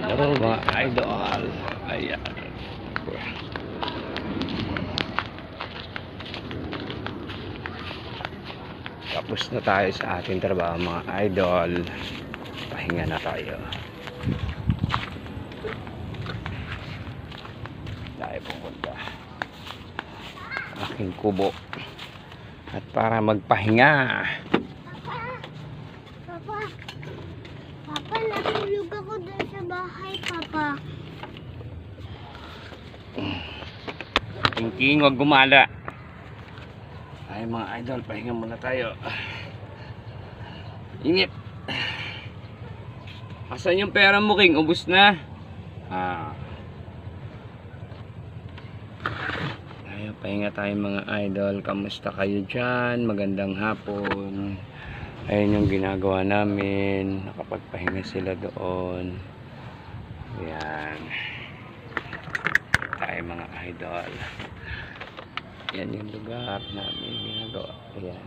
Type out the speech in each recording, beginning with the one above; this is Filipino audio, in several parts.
Hello mga idol. Ayan. Tapos na tayo sa ating trabaho mga idol. Pahinga na tayo. Tayo pumunta aking kubo. At para magpahinga. Papa, natulog ako doon sa bahay, Papa. King, wag gumala. Ay mga idol, pahinga muna tayo. Init. Asan yung pera mo, King? Ubus na. Ay, pahinga tayo mga idol. Kamusta kayo dyan? Magandang hapon. Ayun yung ginagawa namin. Nakapagpahinga sila doon. Ayan. Tayo mga idol. Yan yung lugar namin ginagawa. Ayan.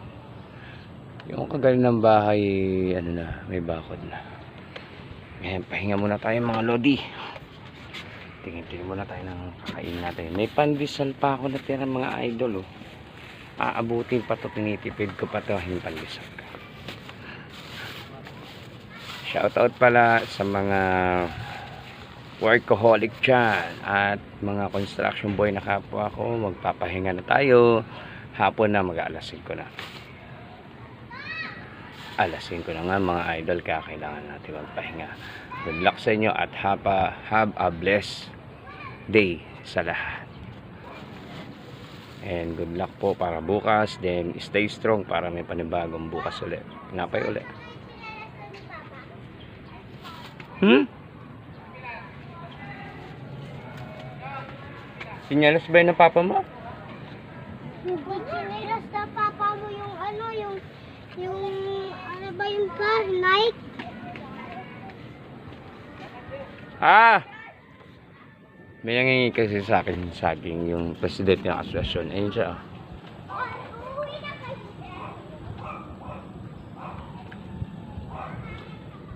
Yung kagaling ng bahay, ano na, may bakod na. Ayan, pahinga muna tayo mga lodi. Tingin-tingin muna tayo ng kakain natin. May pandesal pa ako natira mga idol. Oh. Aabutin pa to, tinitipid ko pa to. Yung pandesal ka. Shoutout pala sa mga workaholic dyan at mga construction boy na kapwa ko. Magpapahinga na tayo. Hapon na, mag-alas 5 na. Alas 5 na nga mga idol, kaya kailangan natin magpahinga. Good luck sa inyo at have a blessed day sa lahat. And good luck po para bukas. Then stay strong para may panibagong bukas ulit. Napay ulit. Sinyalas ba yun ng papa mo? Ba't sinilas na Papa mo yung ano, yung ano ba yung car, Nike? May nangingi kasi sa akin saging yung presidente ng asosasyon. Ayun siya.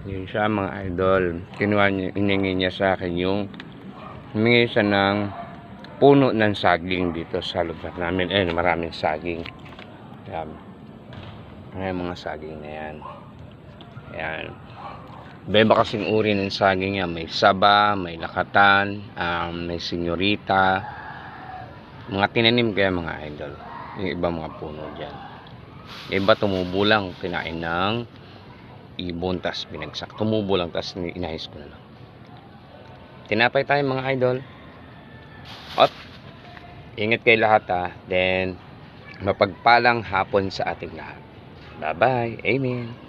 Yun siya mga idol. Kinuha niya, hiningi niya sa akin yung humingi siya ng puno ng saging dito sa lugar namin. Ayun, maraming saging. Ayan. Ayan mga saging na yan. Ayan. Iba kasing uri ng saging yan. May saba, may lakatan, may senyorita. Mga tinanim kaya mga idol. Yung iba mga puno dyan. Iba tumubo lang. Kinain ng ibon, tas binagsak. Tumubo lang, tas inahis ko na lang. Tinapay tayo mga idol. At ingat kayo lahat ha. Then mapagpalang hapon sa ating lahat. Bye bye. Amen.